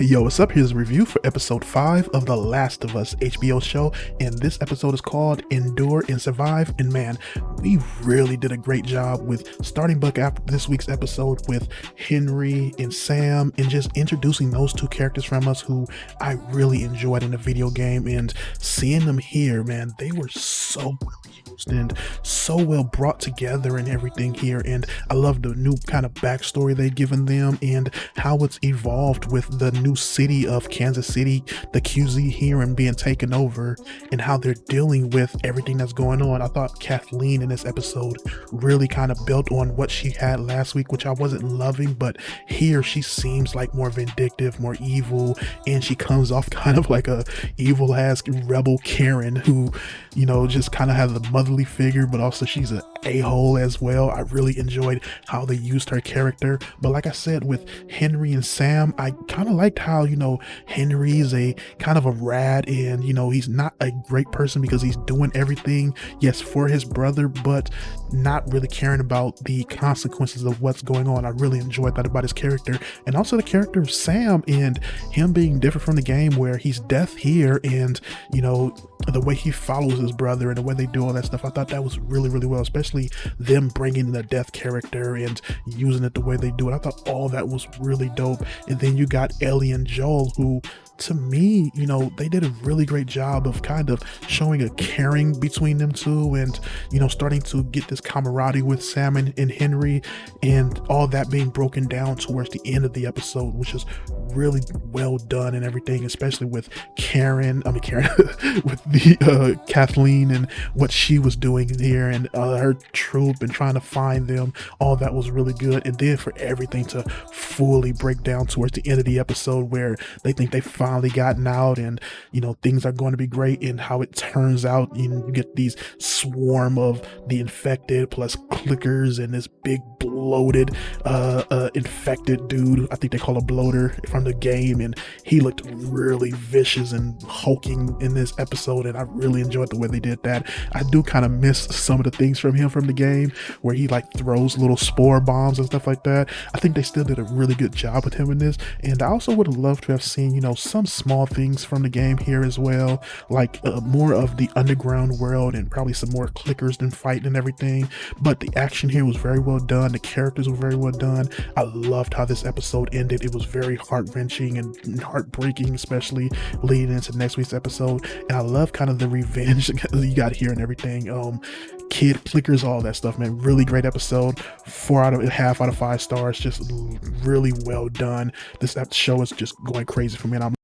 Yo, what's up? Here's a review for episode 5 of The Last of Us HBO show, and this episode is called Endure and Survive. And man, we really did a great job with starting back after this week's episode with Henry and Sam and just introducing those two characters from us who I really enjoyed in the video game, and seeing them here, man, they were so well used and so well brought together and everything here. And I love the new kind of backstory they've given them and how it's evolved with the new city of Kansas City, the QZ here, and being taken over, and how they're dealing with everything that's going on. I thought Kathleen in this episode really kind of built on what she had last week, which I wasn't loving, but here she seems like more vindictive, more evil, and she comes off kind of like a evil ass rebel Karen who, you know, just kind of has a motherly figure, but also she's an a-hole as well. I really enjoyed how they used her character. But like I said, with Henry and Sam, I kind of liked how, you know, Henry's a kind of a rat, and, you know, he's not a great person because he's doing everything, yes, for his brother, but not really caring about the consequences of what's going on. I really enjoyed that about his character, and also the character of Sam and him being different from the game, where he's deaf here, and, you know, the way he follows his brother and the way they do all that stuff. I thought that was really, really well, especially them bringing the deaf character and using it the way they do it. I thought all that was really dope. And then you got Ellie and Joel, who, to me, you know, they did a really great job of kind of showing a caring between them two, and, you know, starting to get this camaraderie with Sam and Henry, and all that being broken down towards the end of the episode, which is really well done and everything, especially with Karen with the Kathleen and what she was doing here, and her troop and trying to find them. All that was really good. And then for everything to fully break down towards the end of the episode, where they think they finally gotten out and, you know, things are going to be great, and how it turns out, you know, you get these swarm of the infected plus clickers and this big bloated infected dude, I think they call a bloater, from the game, and he looked really vicious and hulking in this episode, and I really enjoyed the way they did that. I do kind of miss some of the things from him from the game, where he like throws little spore bombs and stuff like that. I think they still did a really good job with him in this, and I also would have loved to have seen, you know, some small things from the game here as well, like more of the underground world and probably some more clickers than fighting and everything. But the action here was very well done. The characters were very well done. I loved how this episode ended. It was very heart-wrenching and heartbreaking, especially leading into next week's episode. And I love kind of the revenge you got here and everything. Kid clickers, all that stuff, man. Really great episode. 4.5 out of 5 stars. Just really well done. This show is just going crazy for me, and I'm